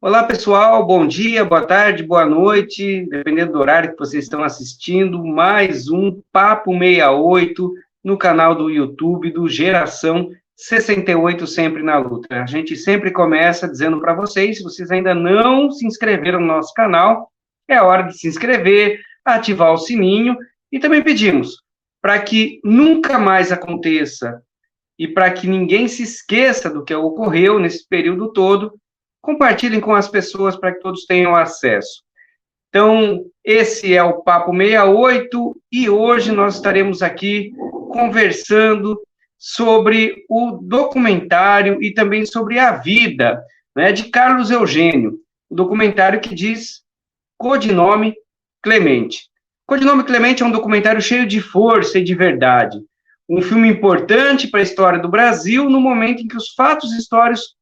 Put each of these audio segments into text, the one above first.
Olá, pessoal, bom dia, boa tarde, boa noite, dependendo do horário que vocês estão assistindo, mais um Papo 68 no canal do YouTube do Geração 68 Sempre na Luta. A gente sempre começa dizendo para vocês, se vocês ainda não se inscreveram no nosso canal, é hora de se inscrever, ativar o sininho e também pedimos para que nunca mais aconteça e para que ninguém se esqueça do que ocorreu nesse período todo, compartilhem com as pessoas para que todos tenham acesso. Então, esse é o Papo 68 e hoje nós estaremos aqui conversando sobre o documentário e também sobre a vida, né, de Carlos Eugênio, o documentário que diz Codinome Clemente. Codinome Clemente é um documentário cheio de força e de verdade. Um filme importante para a história do Brasil no momento em que os fatos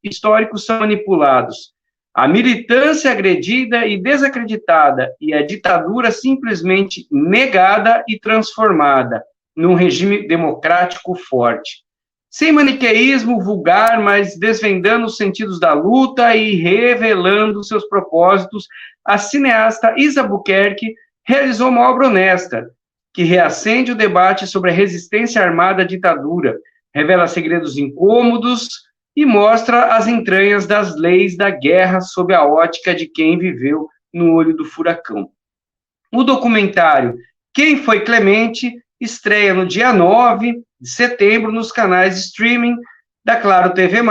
históricos são manipulados. A militância agredida e desacreditada e a ditadura simplesmente negada e transformada num regime democrático forte. Sem maniqueísmo vulgar, mas desvendando os sentidos da luta e revelando seus propósitos, a cineasta Isa Albuquerque realizou uma obra honesta, que reacende o debate sobre a resistência armada à ditadura, revela segredos incômodos e mostra as entranhas das leis da guerra sob a ótica de quem viveu no olho do furacão. O documentário Quem Foi Clemente estreia no dia 9 de setembro nos canais de streaming da Claro TV+,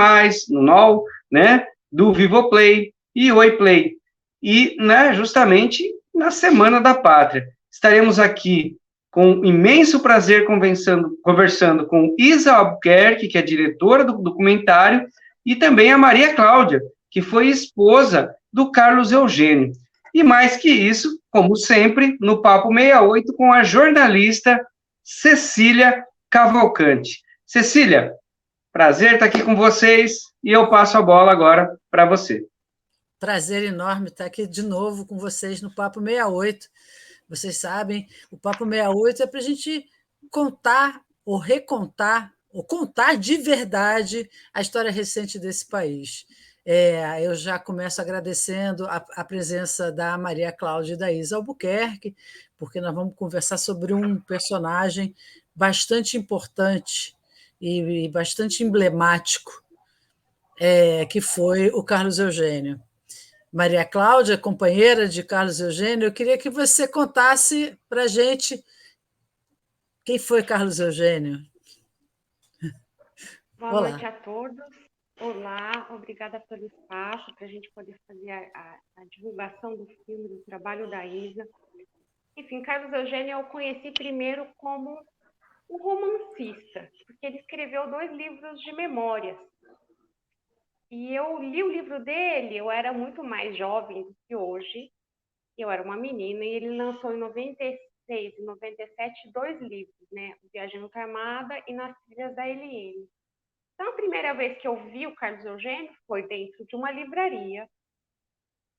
no NOL, né, do Vivoplay e Oi Play. E, né, justamente na Semana da Pátria. Estaremos aqui com imenso prazer conversando com Isa Albuquerque, que é diretora do documentário, e também a Maria Cláudia, que foi esposa do Carlos Eugênio. E mais que isso, como sempre, no Papo 68 com a jornalista Cecília Cavalcante. Cecília, prazer estar aqui com vocês e eu passo a bola agora para você. Prazer enorme estar aqui de novo com vocês no Papo 68. Vocês sabem, o Papo 68 é para a gente contar ou recontar, ou contar de verdade a história recente desse país. Eu já começo agradecendo a presença da Maria Cláudia e da Isa Albuquerque, porque nós vamos conversar sobre um personagem bastante importante e bastante emblemático, que foi o Carlos Eugênio. Maria Cláudia, companheira de Carlos Eugênio, eu queria que você contasse para a gente quem foi Carlos Eugênio. Boa Olá. noite a todos. Olá, obrigada pelo espaço para a gente poder fazer a divulgação do filme, do trabalho da Isa. Enfim, Carlos Eugênio eu conheci primeiro como um romancista, porque ele escreveu 2 livros de memórias. E eu li o livro dele, eu era muito mais jovem do que hoje, eu era uma menina, e ele lançou em 96 e 97 2 livros, né? Viagem Luta Armada e Nas Trilhas da LN. Então, a primeira vez que eu vi o Carlos Eugênio foi dentro de uma livraria.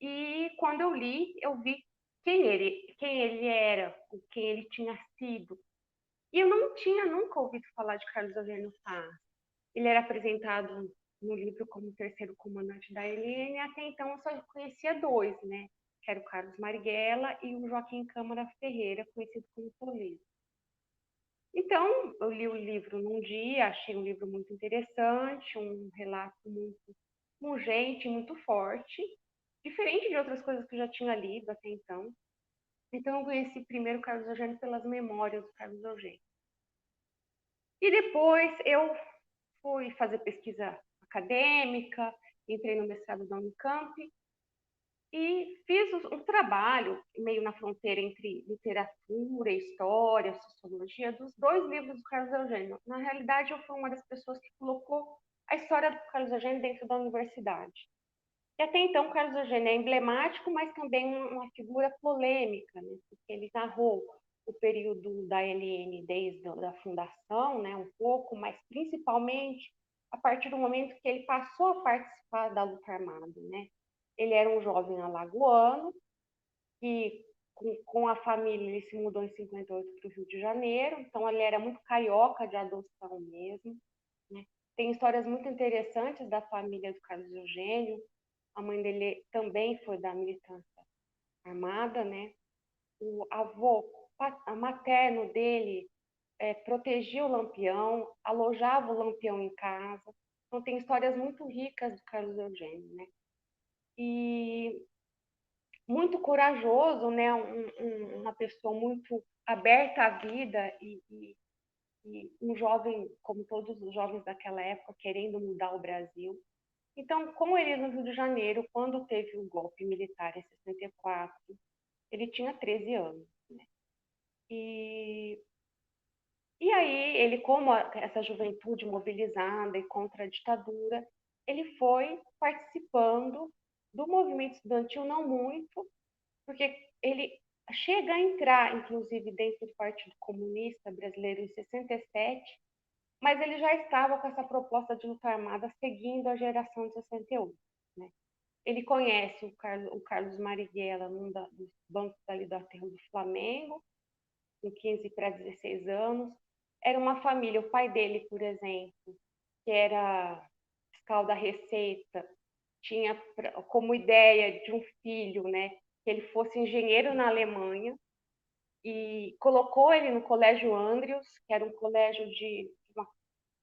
E quando eu li, eu vi quem ele era, quem ele tinha sido. E eu não tinha nunca ouvido falar de Carlos Eugênio Paz. Ele era apresentado no livro como o terceiro comandante da LN, e até então eu só conhecia 2, né? Que era o Carlos Marighella e o Joaquim Câmara Ferreira, conhecido como Toledo. Então, eu li o livro num dia, achei um livro muito interessante, um relato muito pungente, muito forte, diferente de outras coisas que eu já tinha lido até então. Então, eu conheci primeiro o Carlos Eugênio pelas memórias do Carlos Eugênio. E depois eu fui fazer pesquisa acadêmica, entrei no mestrado da Unicamp e fiz um trabalho meio na fronteira entre literatura, história, sociologia, dos 2 livros do Carlos Eugênio. Na realidade, eu fui uma das pessoas que colocou a história do Carlos Eugênio dentro da universidade. E até então, o Carlos Eugênio é emblemático, mas também uma figura polêmica, né? Porque ele narrou o período da LN desde a fundação, né? Um pouco, mas principalmente a partir do momento que ele passou a participar da luta armada, né? Ele era um jovem alagoano que, com a família, ele se mudou em 58 para o Rio de Janeiro, então ele era muito carioca de adoção mesmo, né? Tem histórias muito interessantes da família do Carlos Eugênio, a mãe dele também foi da militância armada, né? O avô materno dele protegia o Lampião, alojava o Lampião em casa. Então, tem histórias muito ricas do Carlos Eugênio, né? E muito corajoso, né? Uma pessoa muito aberta à vida e um jovem, como todos os jovens daquela época, querendo mudar o Brasil. Então, com ele no Rio de Janeiro, quando teve o golpe militar em 64, ele tinha 13 anos. Né? E aí, ele, como essa juventude mobilizada e contra a ditadura, ele foi participando do movimento estudantil, não muito, porque ele chega a entrar, inclusive, dentro do Partido Comunista Brasileiro em 67, mas ele já estava com essa proposta de luta armada seguindo a geração de 68. Né? Ele conhece o Carlos Marighella num dos bancos ali do aterro do Flamengo, com 15 para 16 anos. Era uma família, o pai dele, por exemplo, que era fiscal da Receita, tinha como ideia de um filho, né, que ele fosse engenheiro na Alemanha, e colocou ele no Colégio Andrews, que era um colégio de uma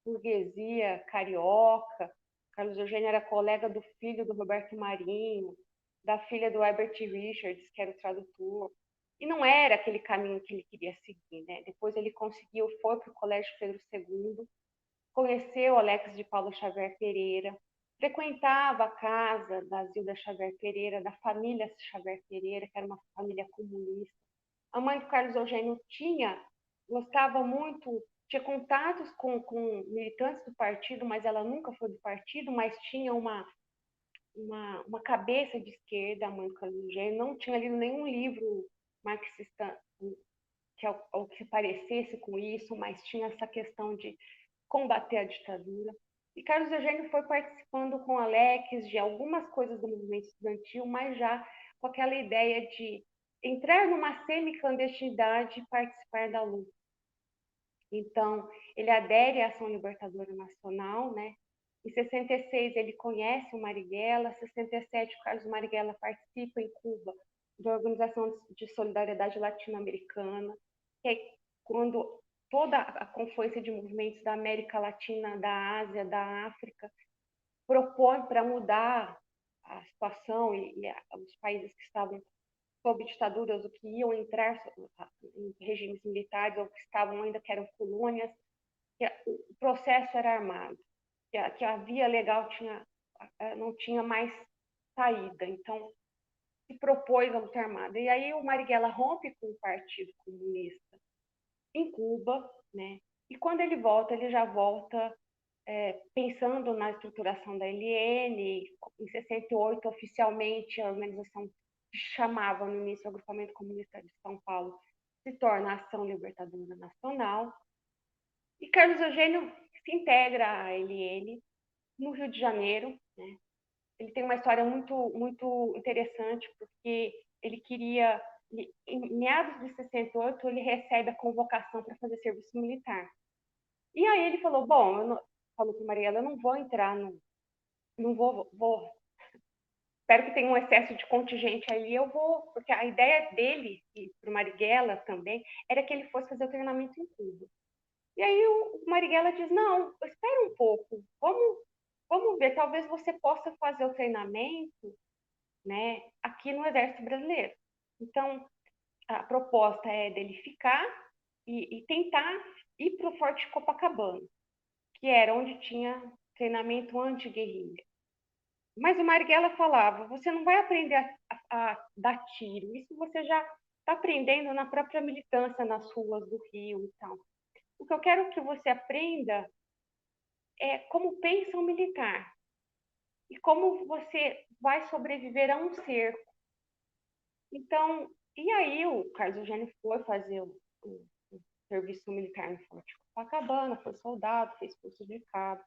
burguesia carioca. Carlos Eugênio era colega do filho do Roberto Marinho, da filha do Herbert Richards, que era o tradutor. E não era aquele caminho que ele queria seguir, né? Depois ele conseguiu, foi para o Colégio Pedro II, conheceu Alex de Paulo Xavier Pereira, frequentava a casa da Zilda Xavier Pereira, da família Xavier Pereira, que era uma família comunista. A mãe do Carlos Eugênio gostava muito, tinha contatos com militantes do partido, mas ela nunca foi do partido, mas tinha uma cabeça de esquerda, a mãe do Carlos Eugênio, não tinha lido nenhum livro marxista ou que se parecesse com isso, mas tinha essa questão de combater a ditadura. E Carlos Eugênio foi participando com Alex de algumas coisas do movimento estudantil, mas já com aquela ideia de entrar numa semi-clandestinidade e participar da luta. Então, ele adere à Ação Libertadora Nacional, né? Em 66, ele conhece o Marighella. Em 67, o Carlos Marighella participa em Cuba da Organização de Solidariedade Latino-Americana, que é quando toda a confluência de movimentos da América Latina, da Ásia, da África, propõe para mudar a situação e os países que estavam sob ditaduras, ou que iam entrar em regimes militares, ou que estavam ainda que eram colônias, que o processo era armado, que a via legal não tinha mais saída. Então, se propôs a luta armada. E aí o Marighella rompe com o Partido Comunista em Cuba, né? E quando ele já volta pensando na estruturação da LN. Em 68, oficialmente, a organização que chamava no início o Agrupamento Comunista de São Paulo se torna a Ação Libertadora Nacional. E Carlos Eugênio se integra à LN no Rio de Janeiro, né? Ele tem uma história muito, muito interessante, porque ele queria, em meados de 68, ele recebe a convocação para fazer serviço militar. E aí ele falou, bom, falou para Marighella, eu não vou entrar não vou, espero que tenha um excesso de contingente ali, eu vou, porque a ideia dele, e para o Marighella também, era que ele fosse fazer o treinamento em Cuba. E aí o Marighella diz, não, espera um pouco, vamos ver, talvez você possa fazer o treinamento, né, aqui no Exército Brasileiro. Então, a proposta é dele ficar e tentar ir para o Forte Copacabana, que era onde tinha treinamento anti-guerrilha. Mas o Marighella falava, você não vai aprender a dar tiro, isso você já está aprendendo na própria militância nas ruas do Rio e tal. O que eu quero que você aprenda é como pensa um militar e como você vai sobreviver a um cerco. Então, e aí o Carlos Eugênio foi fazer o serviço militar no Forte Copacabana, foi soldado, fez curso de cabo,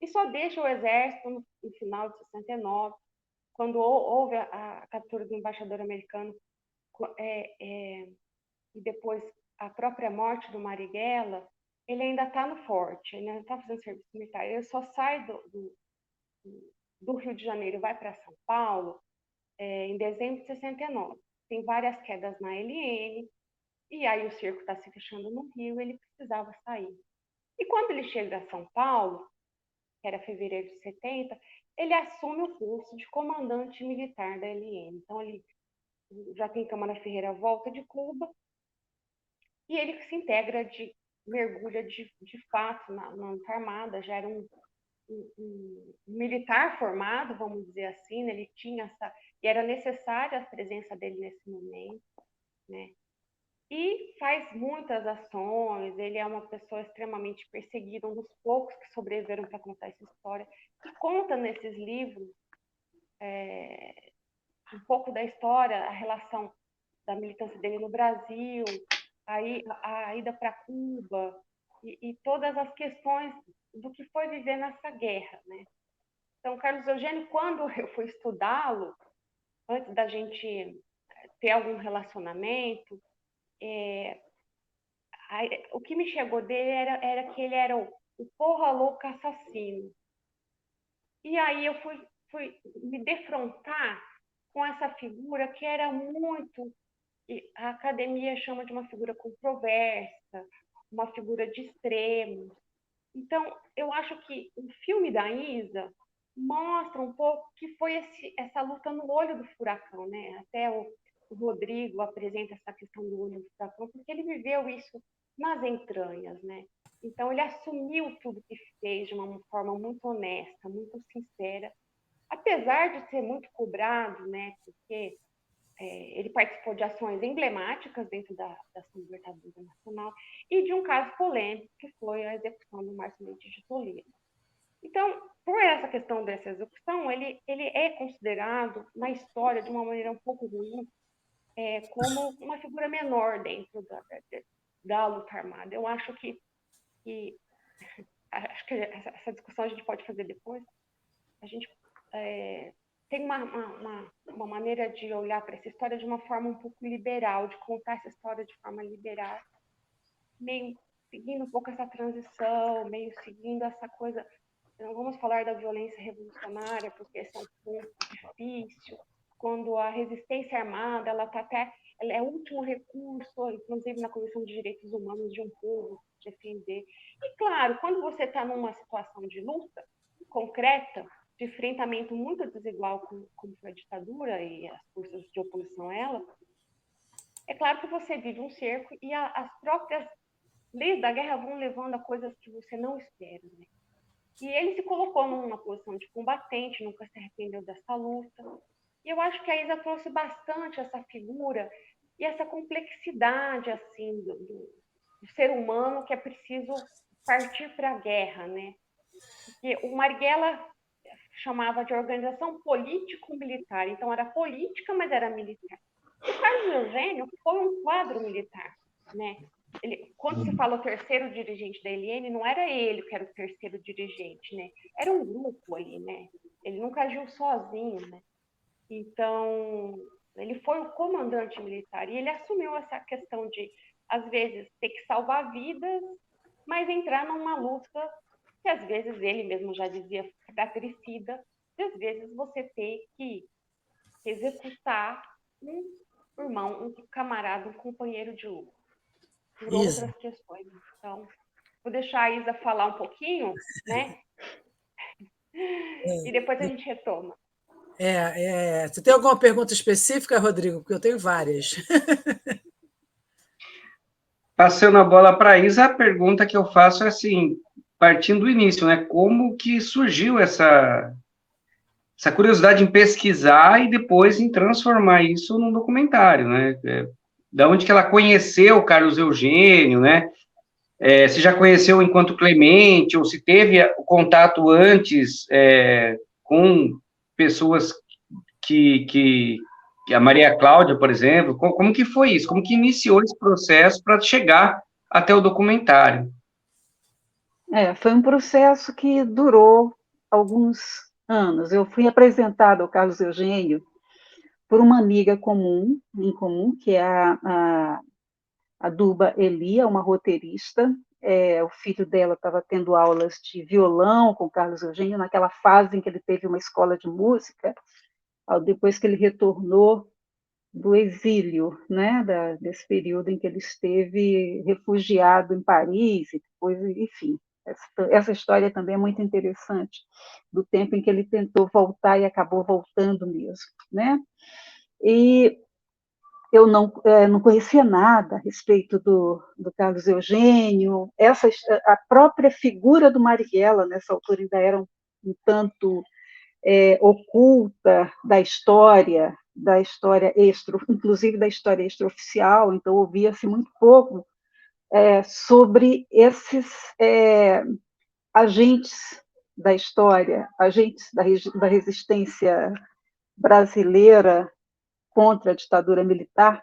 e só deixa o exército no final de 69, quando houve a captura do embaixador americano e depois a própria morte do Marighella. Ele ainda está no forte, ele ainda está fazendo serviço militar, ele só sai do Rio de Janeiro vai para São Paulo em dezembro de 69. Tem várias quedas na LN, e aí o cerco está se fechando no Rio, ele precisava sair. E quando ele chega a São Paulo, que era fevereiro de 70, ele assume o posto de comandante militar da LN. Então, ele já tem Câmara Ferreira volta de Cuba, e ele se integra, mergulha de fato na Armada, já era um militar formado, vamos dizer assim, né? Ele tinha e era necessária a presença dele nesse momento, né? E faz muitas ações, ele é uma pessoa extremamente perseguida, um dos poucos que sobreviveram para contar essa história, e conta nesses livros um pouco da história, a relação da militância dele no Brasil, a ida para Cuba, e todas as questões do que foi viver nessa guerra, né? Então, Carlos Eugênio, quando eu fui estudá-lo, antes da gente ter algum relacionamento, o que me chegou dele era que ele era o porra louca assassino. E aí eu fui me defrontar com essa figura que era muito... A academia chama de uma figura controversa, uma figura de extremos. Então, eu acho que o filme da Isa mostra um pouco que foi essa luta no olho do furacão, né? Até o Rodrigo apresenta essa questão do olho do furacão, porque ele viveu isso nas entranhas, né? Então, ele assumiu tudo que fez de uma forma muito honesta, muito sincera, apesar de ser muito cobrado, né? Porque ele participou de ações emblemáticas dentro da Ação Libertadora Nacional e de um caso polêmico, que foi a execução do Márcio Leite de Toledo. Então, por essa questão dessa execução, ele é considerado, na história, de uma maneira um pouco ruim, como uma figura menor dentro da luta armada. Eu acho que essa discussão a gente pode fazer depois. A gente tem uma maneira de olhar para essa história de uma forma um pouco liberal, de contar essa história de forma liberal, meio seguindo um pouco essa transição, meio seguindo essa coisa. Não vamos falar da violência revolucionária, porque esse é um ponto difícil, quando a resistência armada ela é o último recurso, inclusive na Comissão de Direitos Humanos de um povo defender. E claro, quando você está numa situação de luta concreta, de enfrentamento muito desigual como foi a ditadura e as forças de oposição a ela, é claro que você vive um cerco e as próprias leis da guerra vão levando a coisas que você não espera, né? E ele se colocou numa posição de combatente, nunca se arrependeu dessa luta. E eu acho que a Isa trouxe bastante essa figura e essa complexidade assim do ser humano, que é preciso partir para a guerra, né? Porque o Marighella chamava de organização político-militar, então era política, mas era militar. O Carlos Eugênio foi um quadro militar, né? Quando se fala o terceiro dirigente da LN, não era ele que era o terceiro dirigente, né? Era um grupo ali, né? Ele nunca agiu sozinho, né? Então, ele foi o comandante militar e ele assumiu essa questão de, às vezes, ter que salvar vidas, mas entrar numa luta que, às vezes, ele mesmo já dizia fratricida, e às vezes você tem que executar um irmão, um camarada, um companheiro de luta, por outras questões. Então, vou deixar a Isa falar um pouquinho, né? E depois a gente retoma. Você tem alguma pergunta específica, Rodrigo? Porque eu tenho várias. Passando a bola para a Isa, a pergunta que eu faço é assim, partindo do início, né? Como que surgiu essa curiosidade em pesquisar e depois em transformar isso num documentário, né? Da onde que ela conheceu o Carlos Eugênio, né? Se já conheceu enquanto Clemente, ou se teve o contato antes com pessoas que a Maria Cláudia, por exemplo, como que foi isso? Como que iniciou esse processo para chegar até o documentário? Foi um processo que durou alguns anos. Eu fui apresentada ao Carlos Eugênio por uma amiga em comum, que é a Duba Elia, uma roteirista, o filho dela estava tendo aulas de violão com Carlos Eugênio, naquela fase em que ele teve uma escola de música, depois que ele retornou do exílio, né, desse período em que ele esteve refugiado em Paris, e depois, enfim, essa história também é muito interessante, do tempo em que ele tentou voltar e acabou voltando mesmo, né? E eu não conhecia nada a respeito do Carlos Eugênio, a própria figura do Marighella, nessa altura, ainda era um tanto oculta da história inclusive da história extraoficial, então ouvia-se muito pouco sobre esses agentes da história, agentes da resistência brasileira contra a ditadura militar,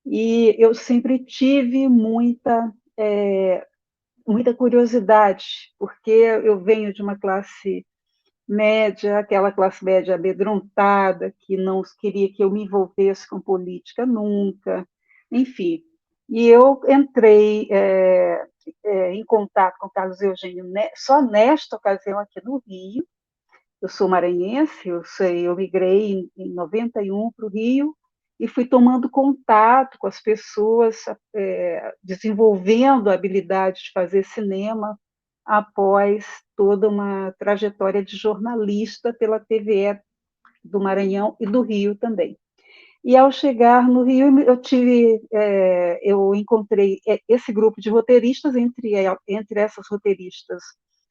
e eu sempre tive muita curiosidade, porque eu venho de uma classe média, aquela classe média amedrontada, que não queria que eu me envolvesse com política nunca, enfim. E eu entrei em contato com Carlos Eugênio só nesta ocasião aqui no Rio. Eu sou maranhense, eu migrei em 91 para o Rio e fui tomando contato com as pessoas, desenvolvendo a habilidade de fazer cinema após toda uma trajetória de jornalista pela TVE do Maranhão e do Rio também. E ao chegar no Rio, eu encontrei esse grupo de roteiristas, entre essas roteiristas,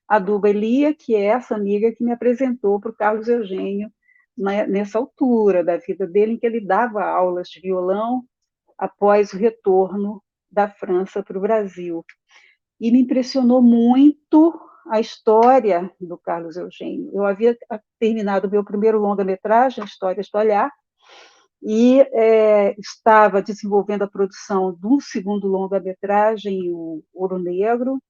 a Duba Elia, que é essa amiga que me apresentou para o Carlos Eugênio nessa altura da vida dele, em que ele dava aulas de violão após o retorno da França para o Brasil. E me impressionou muito a história do Carlos Eugênio. Eu havia terminado o meu primeiro longa-metragem, Histórias do Olhar, e estava desenvolvendo a produção do segundo longa-metragem, o Ouro Negro,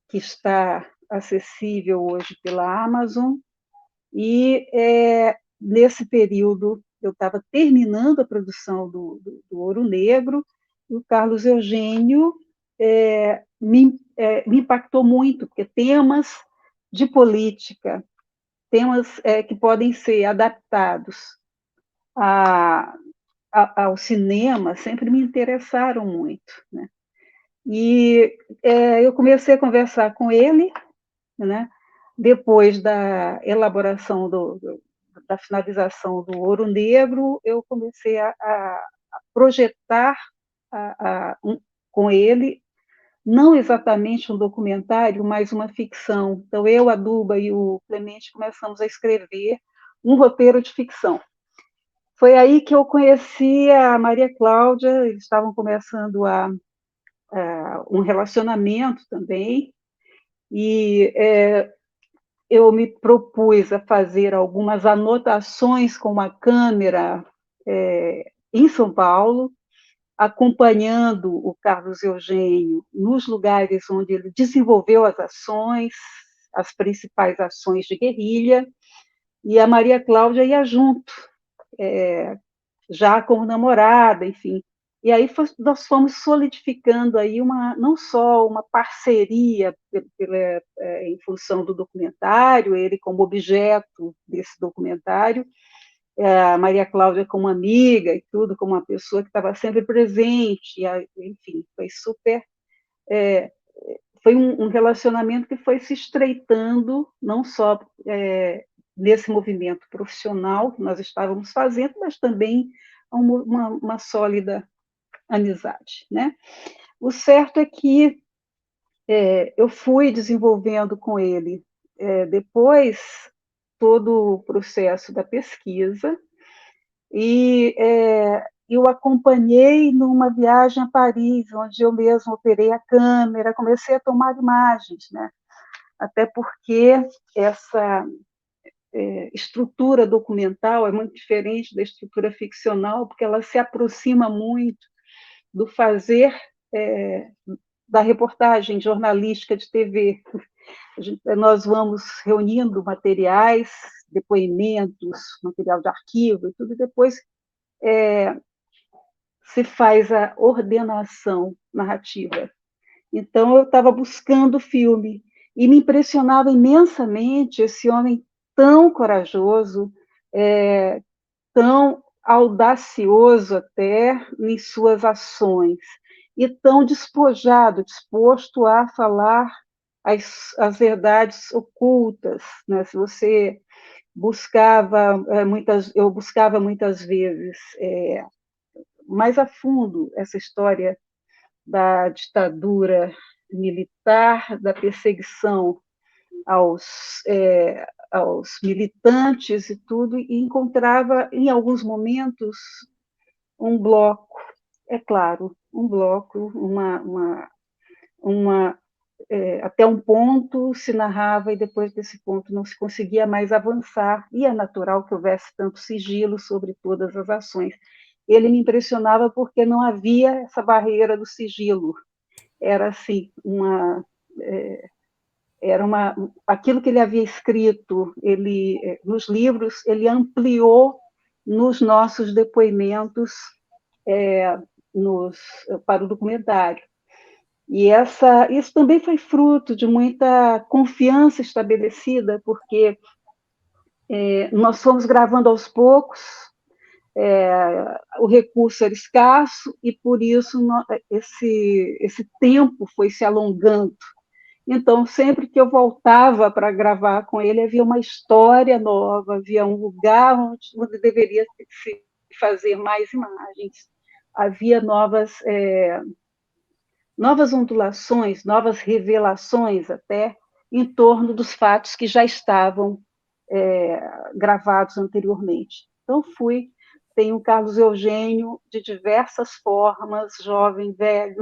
que está acessível hoje pela Amazon, e nesse período eu estava terminando a produção do Ouro Negro, e o Carlos Eugênio me impactou muito, porque temas de política, temas que podem ser adaptados ao cinema, sempre me interessaram muito, né? E eu comecei a conversar com ele, né? Depois da elaboração da finalização do Ouro Negro, eu comecei a projetar com ele, não exatamente um documentário, mas uma ficção. Então, eu, a Duba e o Clemente começamos a escrever um roteiro de ficção. Foi aí que eu conheci a Maria Cláudia, eles estavam começando um relacionamento também, e eu me propus a fazer algumas anotações com uma câmera em São Paulo, acompanhando o Carlos Eugênio nos lugares onde ele desenvolveu as ações, as principais ações de guerrilha, e a Maria Cláudia ia junto, já como namorada, enfim. E aí nós fomos solidificando aí não só uma parceria em função do documentário, ele como objeto desse documentário, a Maria Cláudia como amiga e tudo, como uma pessoa que estava sempre presente, enfim, foi um relacionamento que foi se estreitando, não só nesse movimento profissional que nós estávamos fazendo, mas também uma sólida amizade, né? O certo é que eu fui desenvolvendo com ele depois todo o processo da pesquisa, e eu acompanhei numa viagem a Paris, onde eu mesma operei a câmera, comecei a tomar imagens, né? Até porque essa estrutura documental é muito diferente da estrutura ficcional, porque ela se aproxima muito do fazer da reportagem jornalística de TV. Nós vamos reunindo materiais, depoimentos, material de arquivo e tudo, e depois se faz a ordenação narrativa. Então, eu estava buscando o filme, e me impressionava imensamente esse homem tão corajoso, tão audacioso até em suas ações, e tão despojado, disposto a falar as verdades ocultas, né? Se você eu buscava muitas vezes mais a fundo essa história da ditadura militar, da perseguição aos militantes e tudo, e encontrava, em alguns momentos, um bloco, é claro, um bloco, até um ponto se narrava e depois desse ponto não se conseguia mais avançar, e é natural que houvesse tanto sigilo sobre todas as ações. Ele me impressionava porque não havia essa barreira do sigilo, era assim, aquilo que ele havia escrito, nos livros, ele ampliou nos nossos depoimentos para o documentário. E isso também foi fruto de muita confiança estabelecida, porque nós fomos gravando aos poucos, o recurso era escasso, e por isso esse tempo foi se alongando. Então, sempre que eu voltava para gravar com ele, havia uma história nova, havia um lugar onde deveria se fazer mais imagens, havia novas ondulações, novas revelações até, em torno dos fatos que já estavam gravados anteriormente. Então, tenho o Carlos Eugênio de diversas formas, jovem, velho,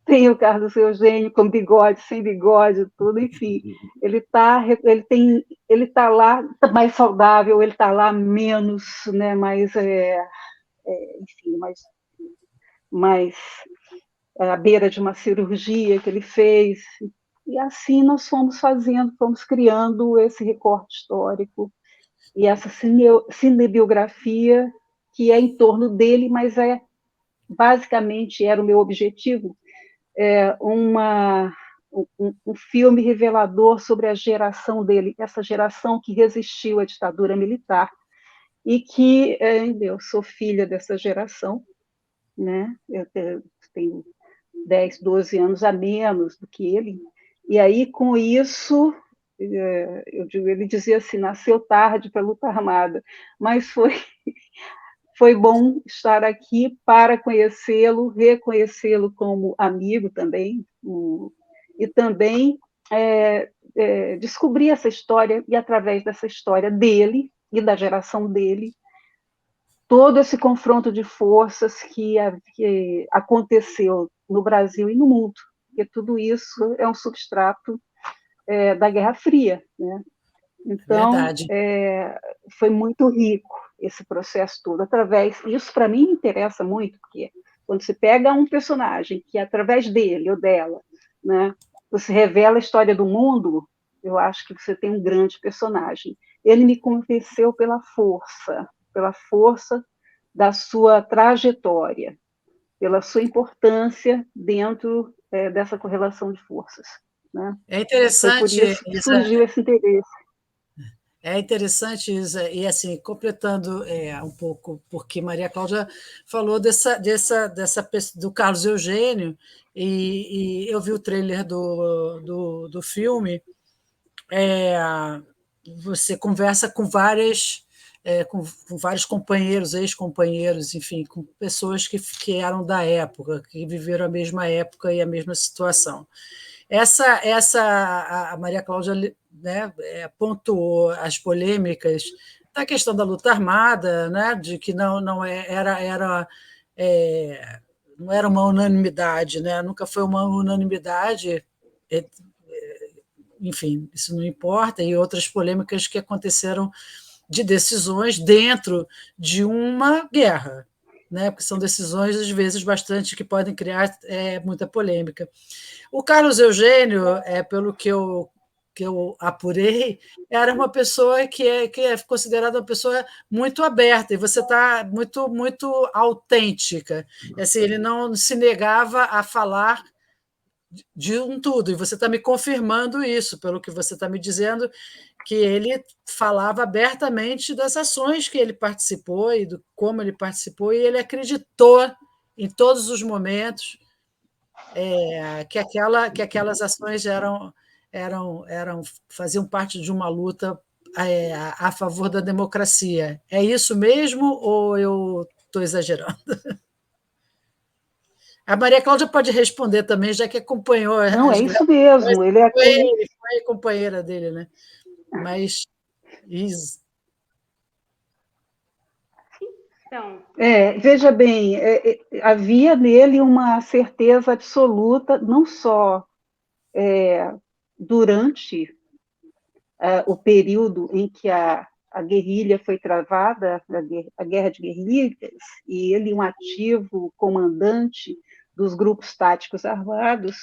tem o Carlos Eugênio com bigode, sem bigode, tudo, enfim. Ele tá lá mais saudável, ele está lá menos, né, enfim, mais à beira de uma cirurgia que ele fez. E assim nós fomos criando esse recorte histórico e essa cinebiografia que é em torno dele, mas basicamente era o meu objetivo, um filme revelador sobre a geração dele, essa geração que resistiu à ditadura militar e que, eu sou filha dessa geração, né? Eu tenho 10, 12 anos a menos do que ele, e aí, com isso, ele dizia assim, nasceu tarde para a luta armada, mas foi bom estar aqui para conhecê-lo, reconhecê-lo como amigo também, e também descobrir essa história, e através dessa história dele e da geração dele, todo esse confronto de forças que aconteceu no Brasil e no mundo, porque tudo isso é um substrato da Guerra Fria, né? Então, foi muito rico esse processo todo. Isso para mim me interessa muito, porque quando você pega um personagem que através dele ou dela, né, você revela a história do mundo, eu acho que você tem um grande personagem. Ele me convenceu pela força da sua trajetória, pela sua importância dentro dessa correlação de forças, né? É interessante, foi por isso que surgiu esse interesse. É interessante, Isa, e assim, completando um pouco, porque Maria Cláudia falou do Carlos Eugênio, e eu vi o trailer do filme. Você conversa com com vários companheiros, ex-companheiros, enfim, com pessoas que eram da época, que viveram a mesma época e a mesma situação. A Maria Cláudia, né, pontuou as polêmicas da questão da luta armada, né, de que não era uma unanimidade, né, nunca foi uma unanimidade, enfim, isso não importa, e outras polêmicas que aconteceram de decisões dentro de uma guerra, né, porque são decisões, às vezes, bastante que podem criar muita polêmica. O Carlos Eugênio, pelo que eu apurei, era uma pessoa que é considerada uma pessoa muito aberta, e você está muito, muito autêntica. Assim, ele não se negava a falar de um tudo, e você está me confirmando isso, pelo que você está me dizendo, que ele falava abertamente das ações que ele participou e do como ele participou, e ele acreditou em todos os momentos que aquelas ações faziam parte de uma luta a favor da democracia. É isso mesmo ou eu estou exagerando? A Maria Cláudia pode responder também, já que acompanhou Não, as é isso gravações, mesmo. Ele é foi companheira dele, né? Mas Então, veja bem, havia nele uma certeza absoluta, não só durante o período em que a guerrilha foi travada, a guerra de guerrilhas, e ele, um ativo comandante dos grupos táticos armados,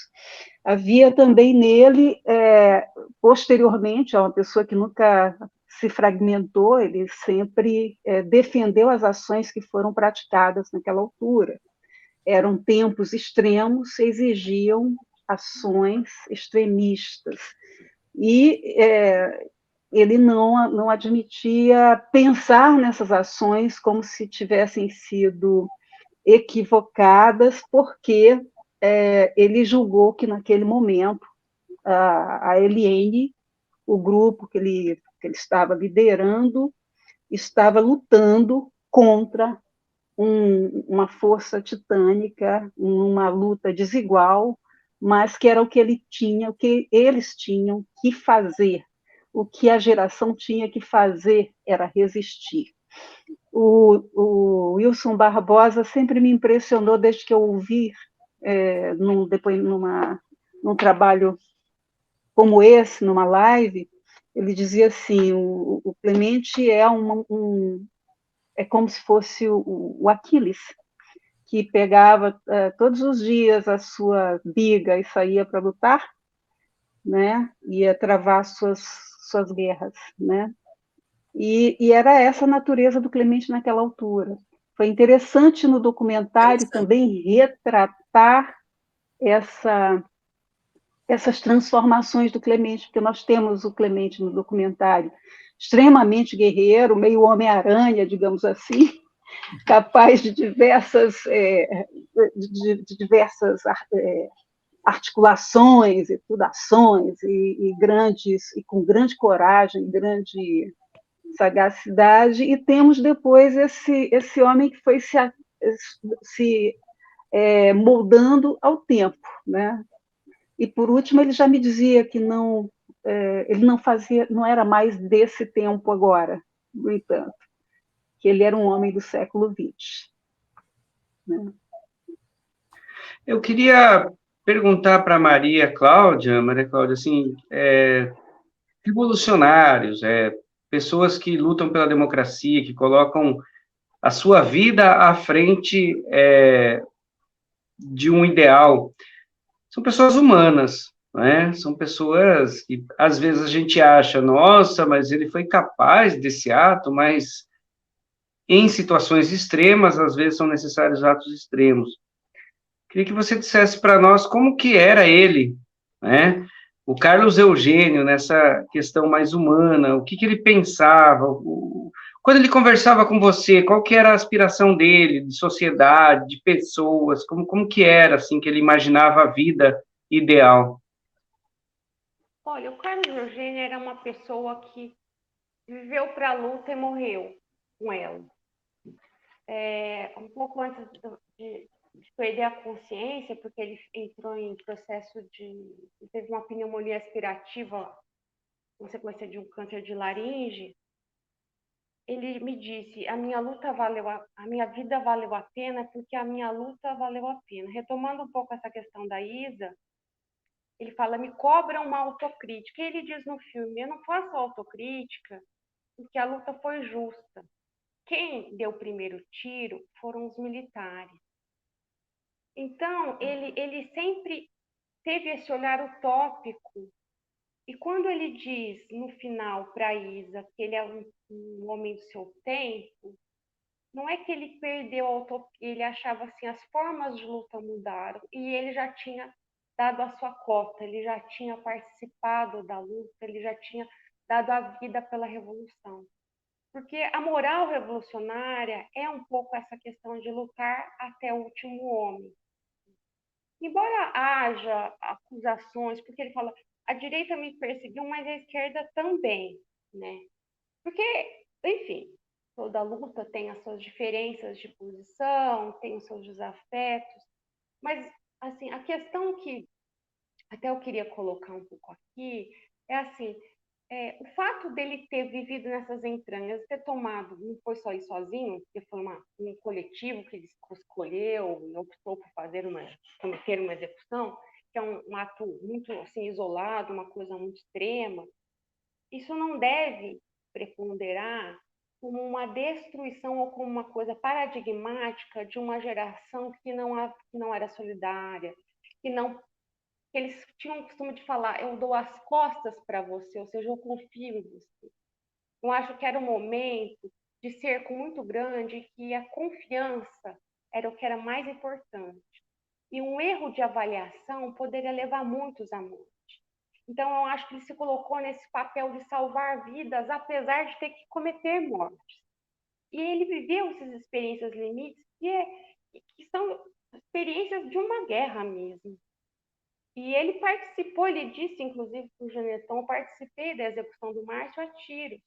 havia também nele, posteriormente, uma pessoa que nunca se fragmentou, ele sempre defendeu as ações que foram praticadas naquela altura. Eram tempos extremos, exigiam ações extremistas. E ele não admitia pensar nessas ações como se tivessem sido equivocadas, porque ele julgou que, naquele momento, a LN, o grupo que ele estava liderando, estava lutando contra uma força titânica, uma luta desigual, mas que era o que ele tinha, o que eles tinham que fazer, o que a geração tinha que fazer era resistir. O Wilson Barbosa sempre me impressionou desde que eu ouvi depois num trabalho como esse, numa live. Ele dizia assim: o Clemente é como se fosse o Aquiles, que pegava todos os dias a sua biga e saía para lutar, né? Ia travar suas guerras, né? E era essa a natureza do Clemente naquela altura. Foi interessante no documentário também retratar essas transformações do Clemente, porque nós temos o Clemente no documentário extremamente guerreiro, meio Homem-Aranha, digamos assim, capaz de diversas articulações e ações e grandes, e com grande coragem, grande sagacidade. E temos depois esse homem que foi se moldando ao tempo, né? E por último ele já me dizia que ele não era mais desse tempo agora, no entanto, que ele era um homem do século XX. Né? Eu queria perguntar para Maria Cláudia, assim, revolucionários, pessoas que lutam pela democracia, que colocam a sua vida à frente de um ideal, são pessoas humanas, né? São pessoas que às vezes a gente acha, nossa, mas ele foi capaz desse ato, mas em situações extremas, às vezes são necessários atos extremos. Queria que você dissesse para nós como que era ele, né? O Carlos Eugênio, nessa questão mais humana, o que ele pensava, quando ele conversava com você, qual que era a aspiração dele, de sociedade, de pessoas, como que era, assim, que ele imaginava a vida ideal? Olha, o Carlos Eugênio era uma pessoa que viveu para a luta e morreu com ela. Um pouco antes de perder a consciência, porque ele entrou em processo teve uma pneumonia aspirativa, consequência de um câncer de laringe. Ele me disse: a minha vida valeu a pena porque a minha luta valeu a pena. Retomando um pouco essa questão da Isa, ele fala: me cobra uma autocrítica. E ele diz no filme: eu não faço autocrítica porque a luta foi justa. Quem deu o primeiro tiro foram os militares. Então, ele sempre teve esse olhar utópico. E quando ele diz, no final, para Isa, que ele é um homem do seu tempo, não é que ele perdeu a utopia, ele achava assim, as formas de luta mudaram, e ele já tinha dado a sua cota, ele já tinha participado da luta, ele já tinha dado a vida pela revolução. Porque a moral revolucionária é um pouco essa questão de lutar até o último homem. Embora haja acusações, porque ele fala, a direita me perseguiu, mas a esquerda também, né? Porque, enfim, toda luta tem as suas diferenças de posição, tem os seus desafetos, mas, assim, a questão que até eu queria colocar um pouco aqui é assim, o fato dele ter vivido nessas entranhas, ter tomado, não foi só ir sozinho, porque foi um coletivo que ele escolheu e optou por cometer uma execução, que é um ato muito assim, isolado, uma coisa muito extrema, isso não deve preponderar como uma destruição ou como uma coisa paradigmática de uma geração que não era solidária, que não eles tinham o costume de falar, eu dou as costas para você, ou seja, eu confio em você. Eu acho que era um momento de cerco muito grande que a confiança era o que era mais importante. E um erro de avaliação poderia levar muitos à morte. Então, eu acho que ele se colocou nesse papel de salvar vidas, apesar de ter que cometer mortes. E ele viveu essas experiências limites, que são experiências de uma guerra mesmo. E ele participou, ele disse, inclusive, para o Geneton, eu participei da execução do Márcio a tiros.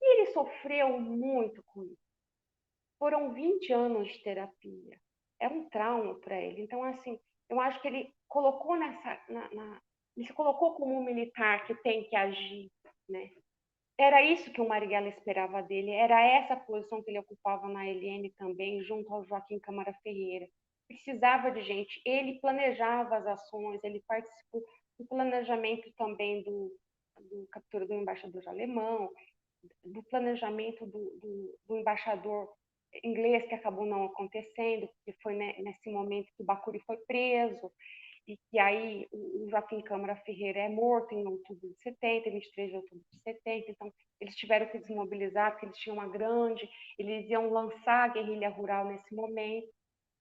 E ele sofreu muito com isso. Foram 20 anos de terapia. Era um trauma para ele. Então, assim, eu acho que ele colocou ele se colocou como um militar que tem que agir, né? Era isso que o Marighella esperava dele, era essa posição que ele ocupava na LN também, junto ao Joaquim Câmara Ferreira. Precisava de gente, ele planejava as ações, ele participou do planejamento também do captura do embaixador alemão, do planejamento do embaixador inglês, que acabou não acontecendo, porque foi nesse momento que o Bacuri foi preso, e que aí o Joaquim Câmara Ferreira é morto em outubro de 70, 23 de outubro de 70, então eles tiveram que desmobilizar, porque eles tinham eles iam lançar a guerrilha rural nesse momento,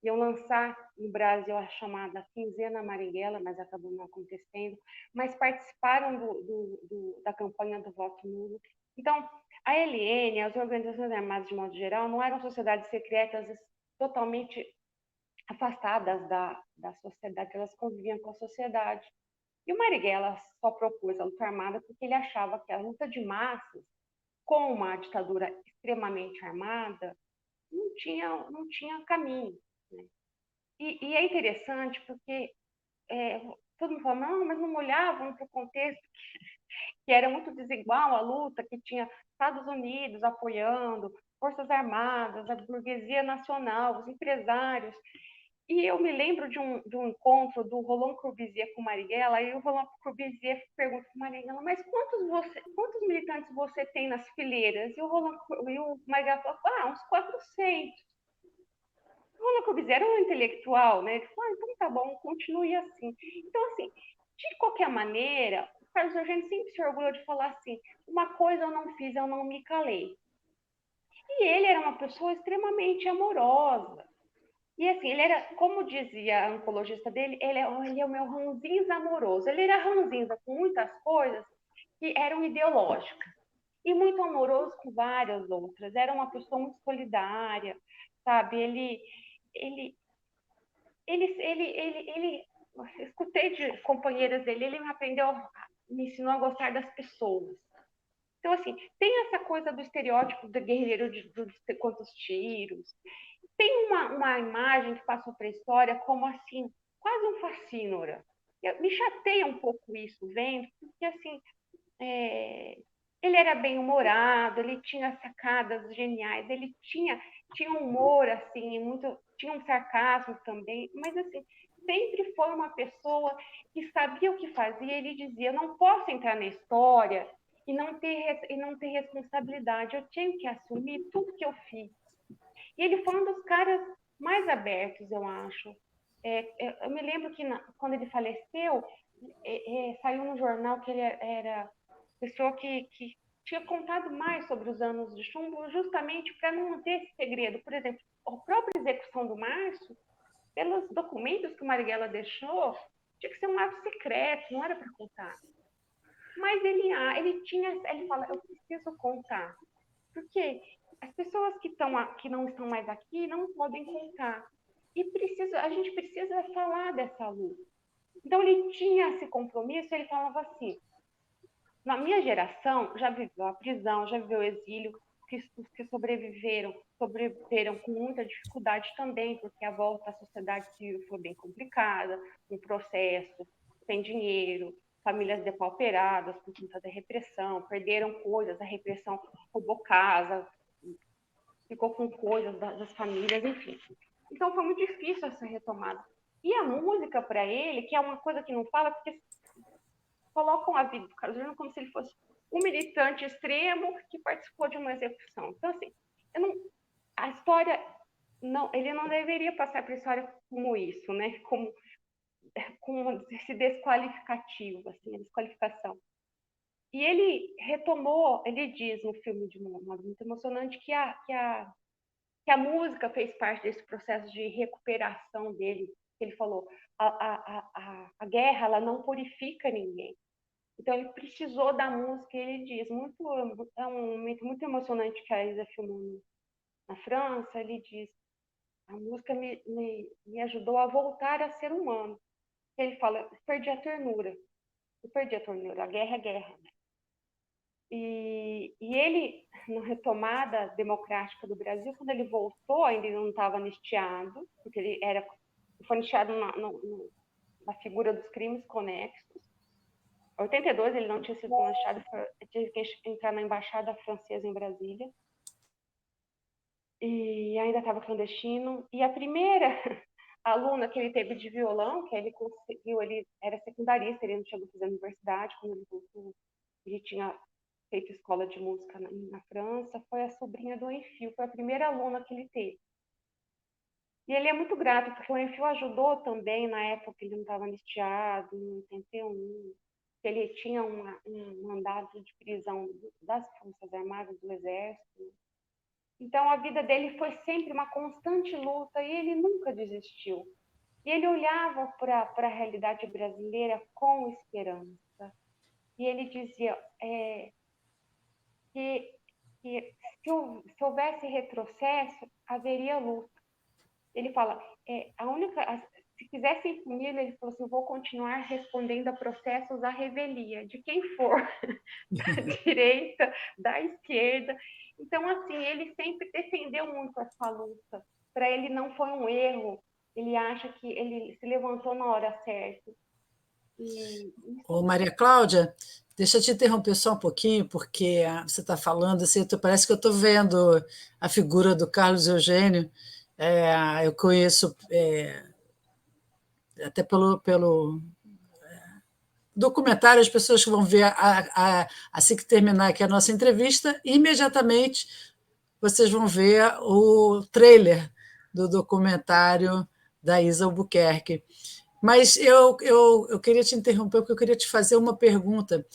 iam lançar no Brasil a chamada Quinzena Marighella, mas acabou não acontecendo, mas participaram da campanha do voto nulo. Então, a LN, as organizações armadas de modo geral, não eram sociedades secretas totalmente afastadas da sociedade, elas conviviam com a sociedade. E o Marighella só propôs a luta armada porque ele achava que a luta de massas, com uma ditadura extremamente armada, não tinha caminho, né? E é interessante porque todo mundo fala, não, mas não olhavam para o contexto que era muito desigual a luta, que tinha Estados Unidos apoiando, Forças Armadas, a burguesia nacional, os empresários. E eu me lembro de um encontro do Roland Corbusier com Marighella, e o Roland Corbusier pergunta para Marighella, mas quantos militantes você tem nas fileiras? E o Marighella falou, uns 400. O Roland Corbusier era um intelectual, né? Ele falou, então tá bom, continue assim. Então, assim, de qualquer maneira, o Carlos Eugênio sempre se orgulhou de falar assim, uma coisa eu não fiz, eu não me calei. E ele era uma pessoa extremamente amorosa. E assim, ele era, como dizia a oncologista dele, ele é o meu ranzinza amoroso. Ele era ranzinza com muitas coisas que eram ideológicas e muito amoroso com várias outras. Era uma pessoa muito solidária, sabe? Eu escutei de companheiras dele, ele me ensinou a gostar das pessoas. Então, assim, tem essa coisa do estereótipo do guerreiro de quantos tiros. Tem uma imagem que passou para a história como, assim, quase um fascínora. Me chateia um pouco isso, vendo, porque, assim, ele era bem-humorado, ele tinha sacadas geniais, ele tinha humor, assim, tinha um sarcasmo também, mas, assim, sempre foi uma pessoa que sabia o que fazia. Ele dizia, eu não posso entrar na história e não ter responsabilidade, eu tenho que assumir tudo que eu fiz. E ele foi um dos caras mais abertos, eu acho. Eu me lembro que quando ele faleceu, saiu no jornal que ele era pessoa que tinha contado mais sobre os anos de chumbo, justamente para não manter esse segredo. Por exemplo, a própria execução do Márcio, pelos documentos que o Marighella deixou, tinha que ser um ato secreto, não era para contar. Mas ele fala, eu preciso contar, porque as pessoas que não estão mais aqui não podem contar. E a gente precisa falar dessa luta. Então, ele tinha esse compromisso, ele falava assim, na minha geração, já viveu a prisão, já viveu o exílio, os que sobreviveram com muita dificuldade também, porque a volta à sociedade civil foi bem complicada, um processo, sem dinheiro, famílias depauperadas por conta da repressão, perderam coisas, a repressão roubou casa, ficou com coisas das famílias, enfim. Então foi muito difícil essa retomada. E a música para ele, que é uma coisa que não fala, porque colocam a vida do Carlos Júnior como se ele fosse um militante extremo que participou de uma execução. Então, assim, a história, ele não deveria passar por história como isso, né? Como esse desqualificativo, assim, a desqualificação. E ele retomou, ele diz no filme de um modo muito emocionante que a música fez parte desse processo de recuperação dele. Ele falou, a guerra, ela não purifica ninguém. Então, ele precisou da música, e ele diz, é um momento muito emocionante que a Isa filmou na França, ele diz, a música me ajudou a voltar a ser humano. Ele fala, eu perdi a ternura, a guerra é guerra. E ele, na retomada democrática do Brasil, quando ele voltou, ainda não estava anistiado, porque ele foi anistiado na figura dos crimes conexos. Em 82 ele não tinha sido anistiado, teve que entrar na embaixada francesa em Brasília. E ainda estava clandestino. E a primeira aluna que ele teve de violão, que ele conseguiu, ele era secundarista, ele não chegou a fazer universidade, quando ele voltou, ele tinha feito escola de música na França, foi a sobrinha do Enfio, foi a primeira aluna que ele teve. E ele é muito grato, porque o Enfio ajudou também na época que ele não estava anistiado, em 81, que ele tinha um mandado de prisão das Forças Armadas, do Exército. Então, a vida dele foi sempre uma constante luta e ele nunca desistiu. E ele olhava para a realidade brasileira com esperança. E ele dizia que se houvesse retrocesso, haveria luta. Ele fala, se quisessem punir, ele falou assim, vou continuar respondendo a processos à revelia, de quem for, da direita, da esquerda. Então, assim, ele sempre defendeu muito essa luta. Para ele não foi um erro, ele acha que ele se levantou na hora certa. Ô, Maria Cláudia, deixa eu te interromper só um pouquinho, porque você está falando assim, parece que eu estou vendo a figura do Carlos Eugênio. Eu conheço até pelo documentário, as pessoas que vão ver assim que terminar aqui a nossa entrevista, imediatamente vocês vão ver o trailer do documentário da Isa Albuquerque. Mas eu queria te interromper, porque eu queria te fazer uma pergunta.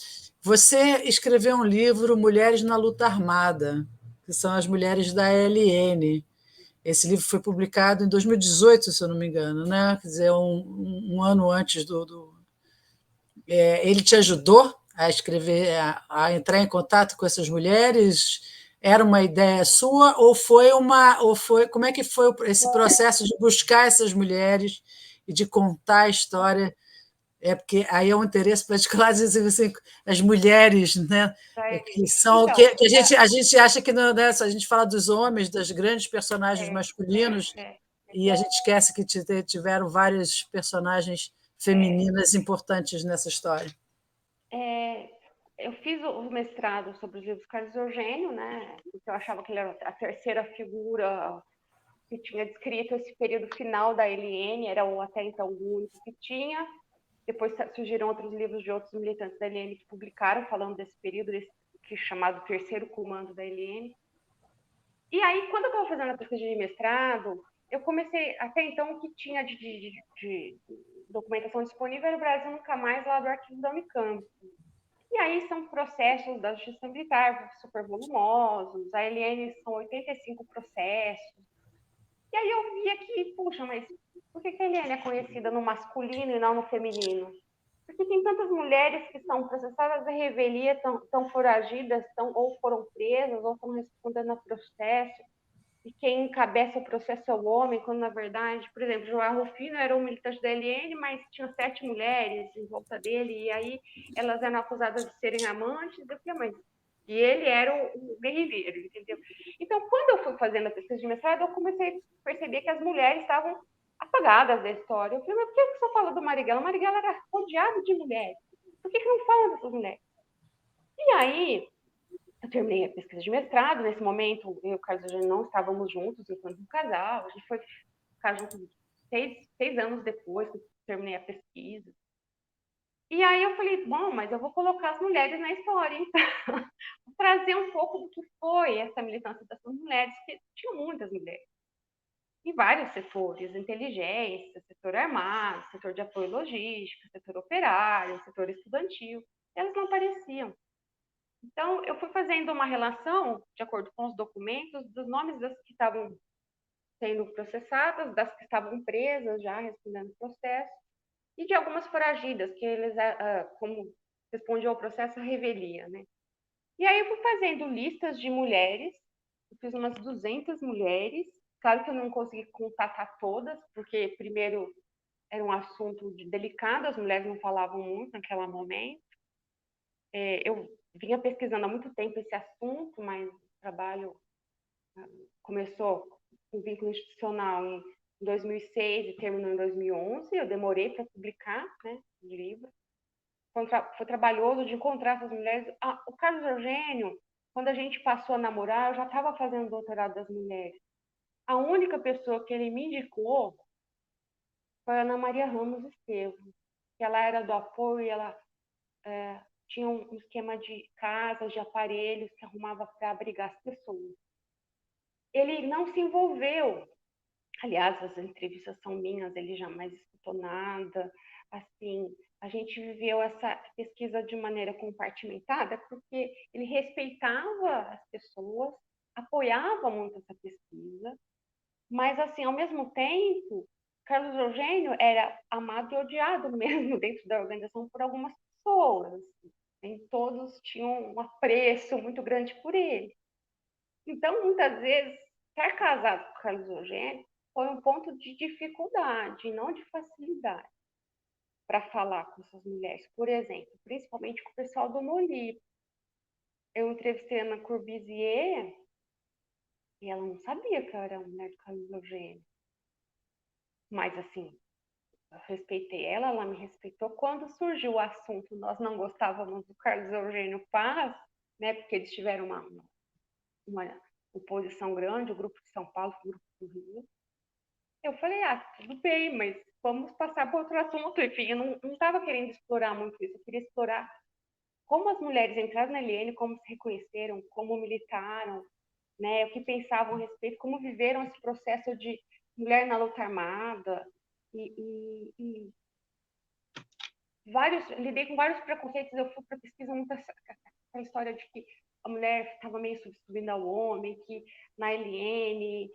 Você escreveu um livro, Mulheres na Luta Armada, que são as mulheres da ALN. Esse livro foi publicado em 2018, se eu não me engano, né? Quer dizer, um ano antes ele te ajudou a escrever, a entrar em contato com essas mulheres? Era uma ideia sua como é que foi esse processo de buscar essas mulheres e de contar a história? Porque aí é um interesse particular, assim, as mulheres, né? Que são então, que a gente acha que não, né? A gente fala dos homens, dos grandes personagens masculinos, e a gente esquece que tiveram várias personagens femininas importantes nessa história. Eu fiz o mestrado sobre os livros do Carlos Eugênio, né? Porque eu achava que ele era a terceira figura que tinha descrito esse período final da LN, era o até então o único que tinha. Depois surgiram outros livros de outros militantes da LN que publicaram falando desse período, que é chamado terceiro comando da LN. E aí, quando eu estava fazendo a pesquisa de mestrado, eu comecei, até então, o que tinha de documentação disponível era o Brasil Nunca Mais, lá do arquivo da Unicamp. E aí são processos da Justiça Militar super volumosos, a LN são 85 processos. E aí eu via que, puxa, mas Por que a Eliane é conhecida no masculino e não no feminino? Porque tem tantas mulheres que são processadas de revelia, estão foragidas, ou foram presas, ou estão respondendo a processo, e quem encabeça o processo é o homem, quando na verdade, por exemplo, João Rufino era um militante da LN, mas tinha 7 mulheres em volta dele, e aí elas eram acusadas de serem amantes, eu falei, mas... E ele era o guerrilheiro, entendeu? Então, quando eu fui fazendo a pesquisa de mestrado, eu comecei a perceber que as mulheres estavam apagadas da história. Eu falei, mas por que você fala do Marighella? O Marighella era rodeado de mulheres. Por que não fala dessas mulheres? E aí, eu terminei a pesquisa de mestrado. Nesse momento, eu e o Carlos Eugênio não estávamos juntos enquanto um casal. A gente foi ficar juntos 6 anos depois que eu terminei a pesquisa. E aí eu falei, bom, mas eu vou colocar as mulheres na história, então. Vou trazer um pouco do que foi essa militância dessas mulheres, que tinham muitas mulheres. Em vários setores, inteligência, setor armado, setor de apoio logístico, setor operário, setor estudantil, elas não apareciam. Então, eu fui fazendo uma relação, de acordo com os documentos, dos nomes das que estavam sendo processadas, das que estavam presas já, respondendo o processo, e de algumas foragidas, que eles, como respondiam ao processo, a revelia, né? E aí eu fui fazendo listas de mulheres, eu fiz umas 200 mulheres. Claro que eu não consegui contatar todas, porque, primeiro, era um assunto delicado, as mulheres não falavam muito naquele momento. Eu vinha pesquisando há muito tempo esse assunto, mas o trabalho começou com vínculo institucional em 2006 e terminou em 2011. Eu demorei para publicar, né, o livro. Foi trabalhoso de encontrar essas mulheres. O Carlos Eugênio, quando a gente passou a namorar, eu já estava fazendo doutorado das mulheres. A única pessoa que ele me indicou foi a Ana Maria Ramos Estevam, que ela era do apoio e ela tinha um esquema de casas, de aparelhos que arrumava para abrigar as pessoas. Ele não se envolveu. Aliás, as entrevistas são minhas, ele jamais escutou nada. Assim, a gente viveu essa pesquisa de maneira compartimentada porque ele respeitava as pessoas, apoiava muito essa pesquisa, mas, assim, ao mesmo tempo, Carlos Eugênio era amado e odiado mesmo dentro da organização por algumas pessoas. Nem todos tinham um apreço muito grande por ele. Então, muitas vezes, ser casado com Carlos Eugênio foi um ponto de dificuldade, não de facilidade, para falar com essas mulheres. Por exemplo, principalmente com o pessoal do Moli. Eu entrevistei a Ana Courbizier e ela não sabia que eu era a mulher do Carlos Eugênio. Mas, assim, eu respeitei ela, ela me respeitou. Quando surgiu o assunto, nós não gostávamos do Carlos Eugênio Paz, né, porque eles tiveram uma oposição grande, o grupo de São Paulo, o grupo do Rio. Eu falei, tudo bem, mas vamos passar por outro assunto. Enfim, eu não estava querendo explorar muito isso, eu queria explorar como as mulheres entraram na LN, como se reconheceram, como militaram, né, o que pensavam a respeito, como viveram esse processo de mulher na luta armada, e lidei com vários preconceitos. Eu fui para pesquisa muito essa história de que a mulher estava meio substituindo ao homem, que na LN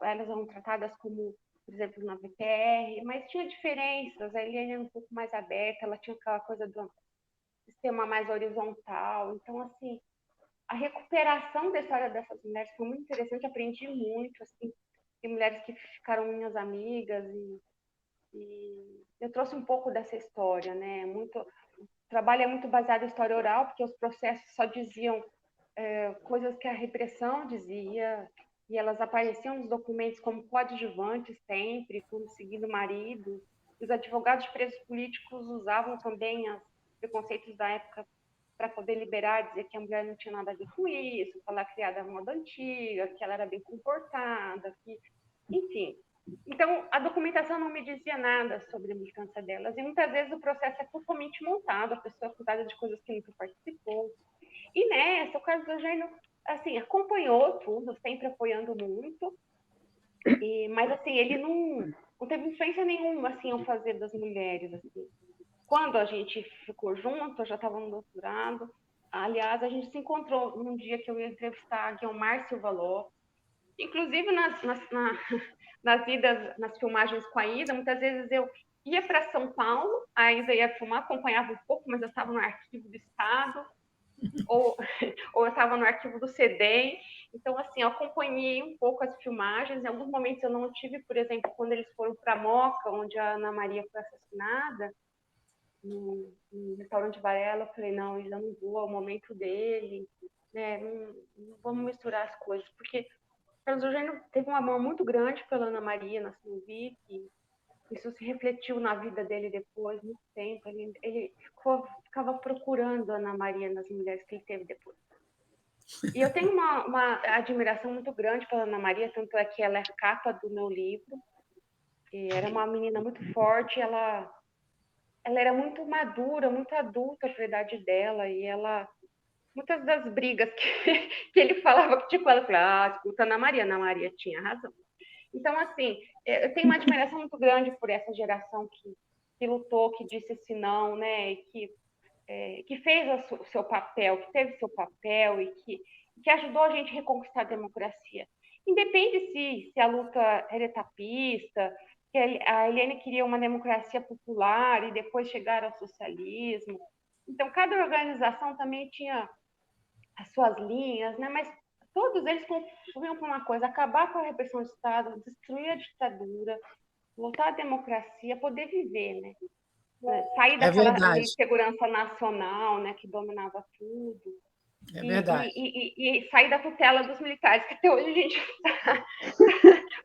elas eram tratadas como, por exemplo, na VPR, mas tinha diferenças. A LN era um pouco mais aberta, ela tinha aquela coisa do sistema mais horizontal. Então, assim, a recuperação da história dessas mulheres foi muito interessante, aprendi muito, assim, tem mulheres que ficaram minhas amigas e eu trouxe um pouco dessa história, né? O trabalho é muito baseado em história oral, porque os processos só diziam coisas que a repressão dizia, e elas apareciam nos documentos como coadjuvantes sempre, como seguindo o marido. Os advogados presos políticos usavam também os preconceitos da época para poder liberar, dizer que a mulher não tinha nada a ver com isso, que ela era criada na moda antiga, que ela era bem comportada, enfim. Então, a documentação não me dizia nada sobre a militância delas, e muitas vezes o processo é totalmente montado, a pessoa é acusada de coisas que nunca participou. E nessa, o Carlos Eugênio, assim, acompanhou tudo, sempre apoiando muito, mas, assim, ele não teve influência nenhuma, assim, ao fazer das mulheres, assim. Quando a gente ficou junto, eu já estava no doutorado, aliás, a gente se encontrou num dia que eu ia entrevistar a Guilmar Silva Lopes, Inclusive, nas idas, nas filmagens com a Isa, muitas vezes eu ia para São Paulo, a Isa ia filmar, acompanhava um pouco, mas eu estava no arquivo do Estado, ou eu estava no arquivo do CEDEM. Então, assim, eu acompanhei um pouco as filmagens. Em alguns momentos eu não tive, por exemplo, quando eles foram para Moca, onde a Ana Maria foi assassinada, no restaurante Varela, eu falei, não, Isa, não vou, é o momento dele, né? Não vamos misturar as coisas, porque Carlos Eugênio teve um amor muito grande pela Ana Maria na Sinovic, isso se refletiu na vida dele depois, muito tempo. Ele ficava procurando a Ana Maria nas mulheres que ele teve depois. E eu tenho uma admiração muito grande pela Ana Maria, tanto é que ela é capa do meu livro. E era uma menina muito forte, ela era muito madura, muito adulta para a idade dela, e muitas das brigas que ele falava que tipo, ela falava, escuta, Ana Maria tinha razão. Então, assim, eu tenho uma admiração muito grande por essa geração que lutou, que disse esse não, né, que fez o seu papel, que teve seu papel e que ajudou a gente a reconquistar a democracia. Independe se a luta era etapista, que a Helene queria uma democracia popular e depois chegar ao socialismo. Então, cada organização também tinha as suas linhas, né, mas todos eles contribuíam para uma coisa: acabar com a repressão do Estado, destruir a ditadura, voltar à democracia, poder viver, né? Sair daquela lei de segurança nacional, né, que dominava tudo. É verdade. E sair da tutela dos militares, que até hoje a gente está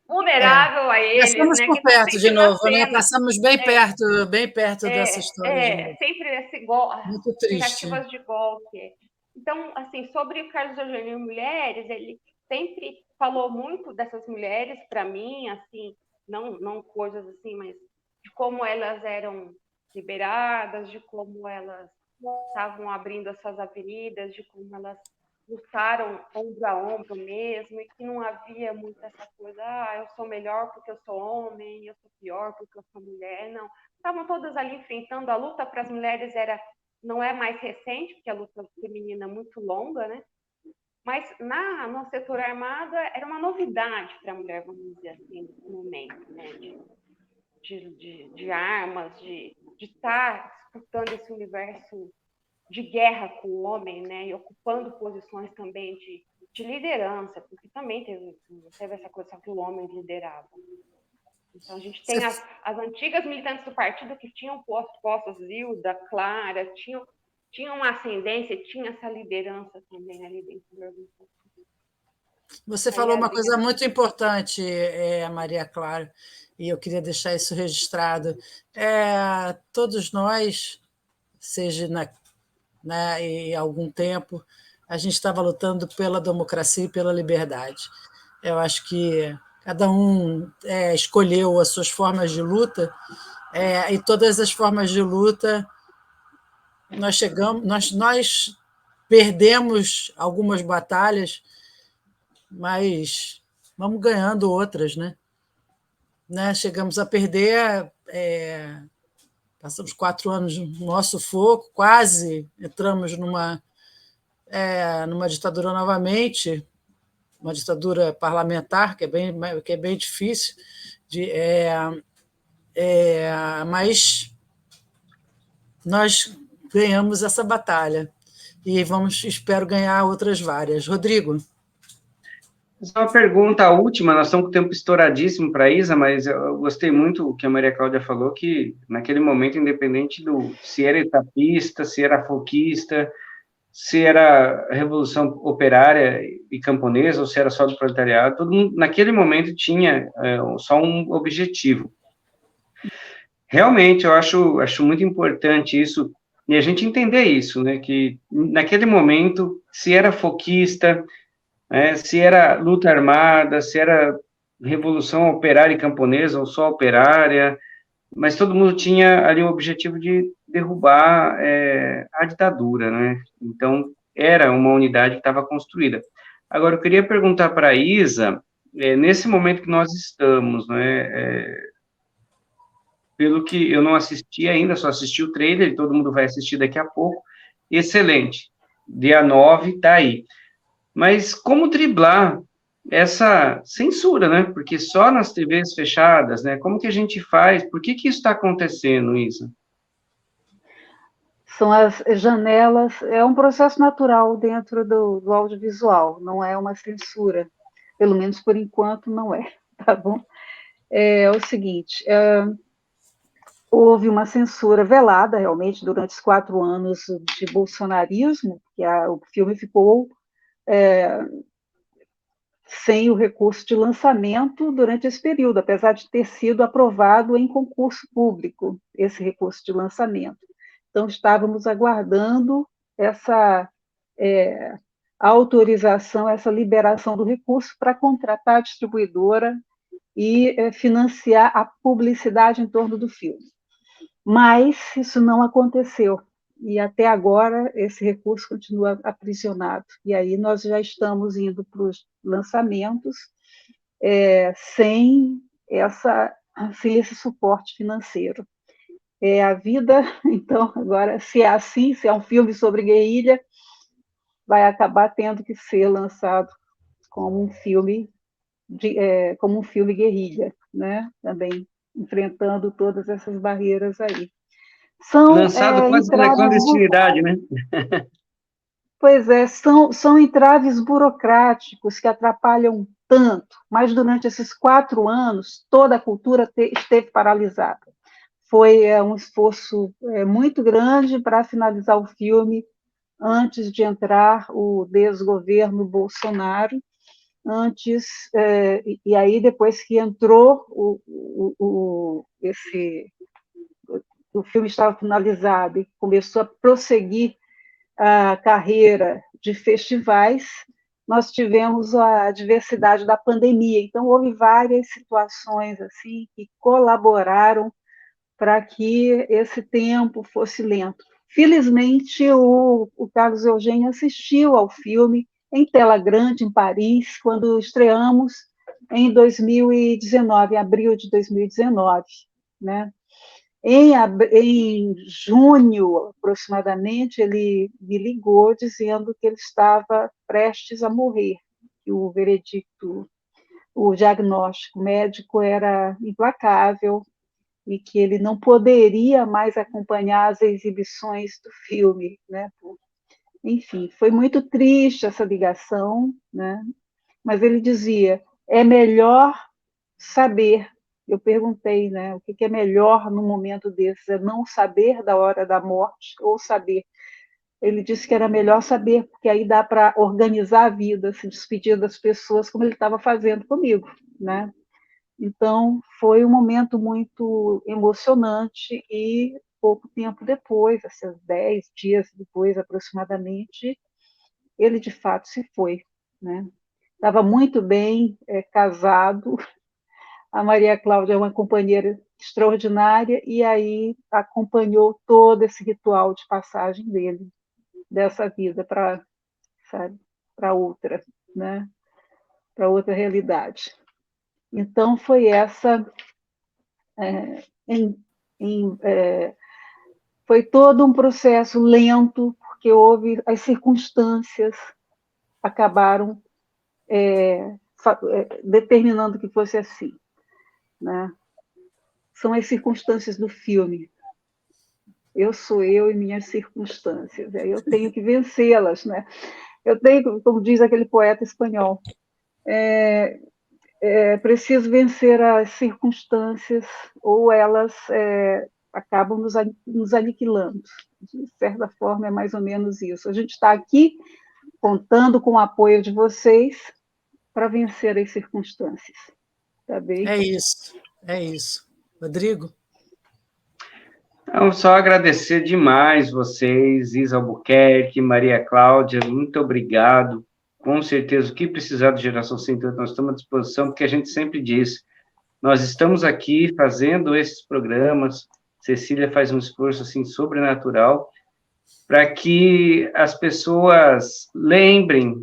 vulnerável a eles. Passamos, né, por perto de novo, né? Passamos bem perto dessa história de novo. Sempre esse muito triste. Tentativas de golpe. Então, assim, sobre o Carlos Eugênio e mulheres, ele sempre falou muito dessas mulheres para mim, assim, não coisas assim, mas de como elas eram liberadas, de como elas estavam abrindo as suas avenidas, de como elas lutaram ombro a ombro mesmo, e que não havia muito essa coisa, eu sou melhor porque eu sou homem, eu sou pior porque eu sou mulher, não. Estavam todas ali enfrentando. A luta para as mulheres não é mais recente, porque a luta feminina é muito longa, né? Mas no setor armado era uma novidade para a mulher, vamos dizer assim, nesse momento, né? De armas, de estar disputando esse universo de guerra com o homem, né? E ocupando posições também de liderança, porque também teve essa coisa que o homem liderava. Então, a gente tem as antigas militantes do partido que tinham postos, Zilda, Clara, tinham uma ascendência, tinha essa liderança também ali dentro do organização. Você falou uma coisa muito importante, Maria Clara, e eu queria deixar isso registrado. Todos nós, seja em algum tempo, a gente estava lutando pela democracia e pela liberdade. Eu acho que cada um escolheu as suas formas de luta, e todas as formas de luta nós perdemos algumas batalhas, mas vamos ganhando outras, né? Chegamos a perder, passamos 4 anos no nosso fogo, quase entramos numa ditadura novamente, uma ditadura parlamentar, que é bem difícil, mas nós ganhamos essa batalha e espero ganhar outras várias. Rodrigo? Uma pergunta última, nós estamos com o tempo estouradíssimo para a Isa, mas eu gostei muito do que a Maria Cláudia falou, que naquele momento, independente se era etapista, se era foquista, se era Revolução Operária e Camponesa, ou se era só do proletariado, todo mundo, naquele momento, tinha só um objetivo. Realmente, eu acho muito importante isso, e a gente entender isso, né, que naquele momento, se era foquista, se era luta armada, se era Revolução Operária e Camponesa, ou só operária, mas todo mundo tinha ali o objetivo de derrubar a ditadura, né? Então, era uma unidade que estava construída. Agora, eu queria perguntar para a Isa, nesse momento que nós estamos, né, pelo que eu não assisti ainda, só assisti o trailer, e todo mundo vai assistir daqui a pouco, excelente, dia 9 está aí. Mas como driblar essa censura, né? Porque só nas TVs fechadas, né? Como que a gente faz? Por que que isso está acontecendo, Isa? São as janelas, é um processo natural dentro do audiovisual, não é uma censura, pelo menos por enquanto não é, tá bom? É o seguinte, houve uma censura velada, realmente, durante os 4 anos de bolsonarismo, que o filme ficou sem o recurso de lançamento durante esse período, apesar de ter sido aprovado em concurso público, esse recurso de lançamento. Então, estávamos aguardando essa autorização, essa liberação do recurso para contratar a distribuidora e financiar a publicidade em torno do filme. Mas isso não aconteceu. E até agora esse recurso continua aprisionado. E aí nós já estamos indo para os lançamentos sem esse suporte financeiro. A vida, então, agora, se é assim, se é um filme sobre guerrilha, vai acabar tendo que ser lançado como um filme guerrilha, né? Também enfrentando todas essas barreiras aí. São Lançado quase que na entraves, clandestinidade, né? pois é, são entraves burocráticos que atrapalham tanto, mas durante esses 4 anos toda a cultura esteve paralisada. Foi um esforço muito grande para finalizar o filme antes de entrar o desgoverno Bolsonaro, e aí depois que entrou o filme estava finalizado e começou a prosseguir a carreira de festivais, nós tivemos a diversidade da pandemia. Então, houve várias situações assim que colaboraram para que esse tempo fosse lento. Felizmente, o Carlos Eugênio assistiu ao filme em tela grande, em Paris, quando estreamos em 2019, em abril de 2019, né? Em junho, aproximadamente, ele me ligou dizendo que ele estava prestes a morrer, que o veredicto, o diagnóstico médico era implacável e que ele não poderia mais acompanhar as exibições do filme, né? Enfim, foi muito triste essa ligação, né? Mas ele dizia: é melhor saber. Eu perguntei, né, o que é melhor num momento desses, é não saber da hora da morte ou saber? Ele disse que era melhor saber, porque aí dá para organizar a vida, se despedir das pessoas, como ele estava fazendo comigo, né? Então, foi um momento muito emocionante e pouco tempo depois, esses 10 dias depois aproximadamente, ele de fato se foi, né? Estava muito bem casado. A Maria Cláudia é uma companheira extraordinária e aí acompanhou todo esse ritual de passagem dele, dessa vida para outra, né? Para outra realidade. Então, foi essa... foi todo um processo lento, porque houve as circunstâncias acabaram determinando que fosse assim, né? São as circunstâncias do filme. Eu sou eu e minhas circunstâncias. Aí eu tenho que vencê-las, né? Eu tenho, como diz aquele poeta espanhol, preciso vencer as circunstâncias ou elas acabam nos aniquilando. De certa forma, é mais ou menos isso. A gente está aqui contando com o apoio de vocês para vencer as circunstâncias. Tá bem? É isso, é isso. Rodrigo? Então, só agradecer demais vocês, Isa Albuquerque, Maria Cláudia, muito obrigado. Com certeza, o que precisar do Geração 108, nós estamos à disposição, porque a gente sempre diz, nós estamos aqui fazendo esses programas, Cecília faz um esforço assim sobrenatural, para que as pessoas lembrem,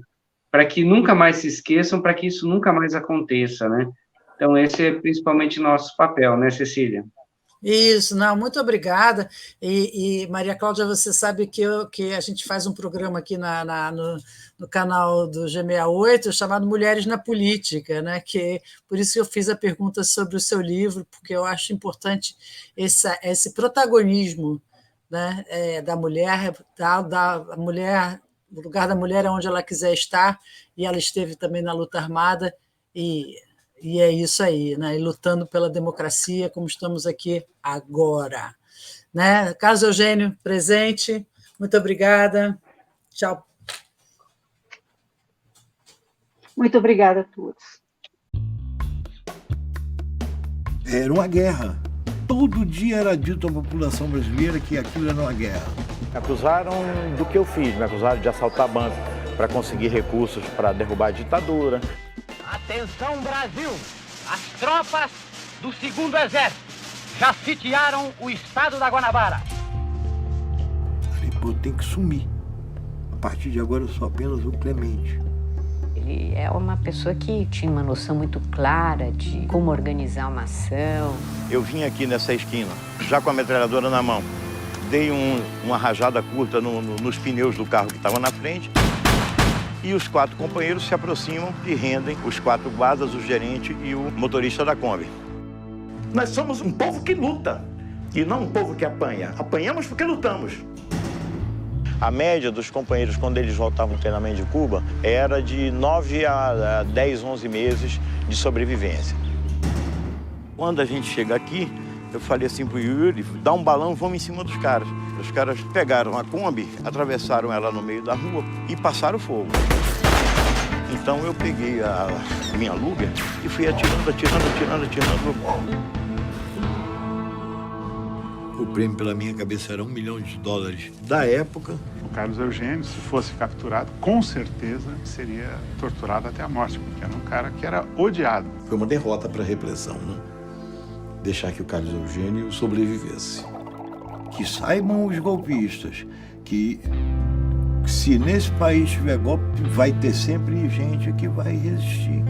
para que nunca mais se esqueçam, para que isso nunca mais aconteça, né? Então, esse é principalmente nosso papel, né, Cecília? Isso, não, muito obrigada. E Maria Cláudia, você sabe que a gente faz um programa aqui no canal do G68 chamado Mulheres na Política, né? Por isso que eu fiz a pergunta sobre o seu livro, porque eu acho importante esse protagonismo, né, da mulher, da mulher, o lugar da mulher é onde ela quiser estar, e ela esteve também na luta armada, e é isso aí, né? E lutando pela democracia, como estamos aqui agora. Né? Carlos Eugênio, presente, muito obrigada. Tchau. Muito obrigada a todos. Era uma guerra. Todo dia era dito à população brasileira que aquilo era uma guerra. Me acusaram do que eu fiz, me acusaram de assaltar bancos para conseguir recursos para derrubar a ditadura. Atenção, Brasil! As tropas do 2º Exército já sitiaram o estado da Guanabara. Falei, pô, tem que sumir. A partir de agora eu sou apenas o Clemente. Ele é uma pessoa que tinha uma noção muito clara de como organizar uma ação. Eu vim aqui nessa esquina, já com a metralhadora na mão. Dei uma rajada curta nos pneus do carro que estava na frente. E os 4 companheiros se aproximam e rendem os 4 guardas, o gerente e o motorista da Kombi. Nós somos um povo que luta e não um povo que apanha. Apanhamos porque lutamos. A média dos companheiros, quando eles voltavam do treinamento de Cuba, era de 9 a 10, 11 meses de sobrevivência. Quando a gente chega aqui, eu falei assim pro Yuri, dá um balão, vamos em cima dos caras. Os caras pegaram a Kombi, atravessaram ela no meio da rua e passaram fogo. Então eu peguei a minha Luger e fui atirando. O prêmio pela minha cabeça era $1 milhão da época. O Carlos Eugênio, se fosse capturado, com certeza seria torturado até a morte, porque era um cara que era odiado. Foi uma derrota para a repressão, né? Deixar que o Carlos Eugênio sobrevivesse. Que saibam os golpistas que se nesse país tiver golpe, vai ter sempre gente que vai resistir.